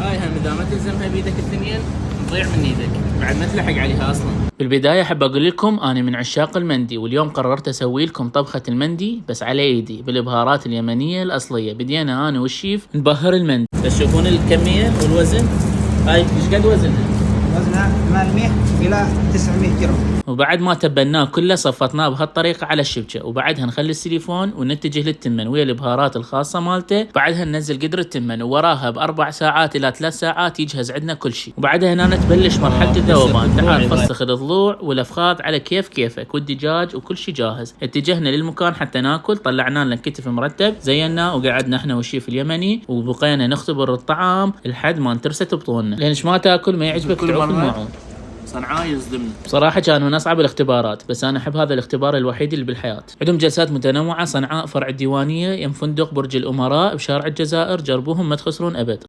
هاي هم اذا ما تلزمها بيدك الثنين تضيع من ايدك، بعد ما تلحق عليها اصلا. بالبدايه احب اقول لكم انا من عشاق المندي، واليوم قررت اسوي لكم طبخه المندي بس على ايدي بالبهارات اليمنيه الاصليه. بدينا انا والشيف نبهر المندي، بس شوفون الكميه والوزن. هاي ايش قد وزنها؟ وزنها 800 إلى 900 جرام. وبعد ما تبناه كله صفطناه بهالطريقه على الشبكه، وبعدها نخلي السيليفون ونتجه للتمن ويا البهارات الخاصه مالته. بعدها ننزل قدر التمن، ووراها ب4 ساعات الى 3 ساعات يجهز عندنا كل شيء. وبعدها هنا تبلش مرحله الذوبان. تعال فسخ الضلوع والافخاذ على كيفك، والدجاج وكل شيء جاهز. اتجهنا للمكان حتى ناكل. طلعنا لنا كتف مرتب، زينا وقعدنا احنا والشيف اليمني، وبقينا نختبر الطعام لحد ما انترست بطوننا. لانش ما تاكل ما يعجبك تعوف الماعون. صنعاء يصدمني بصراحة، كان من أصعب الاختبارات، بس أنا أحب هذا الاختبار الوحيد اللي بالحياة. عندهم جلسات متنوعة. صنعاء فرع الديوانية، يم فندق برج الأمراء بشارع الجزائر. جربوهم ما تخسرون أبد.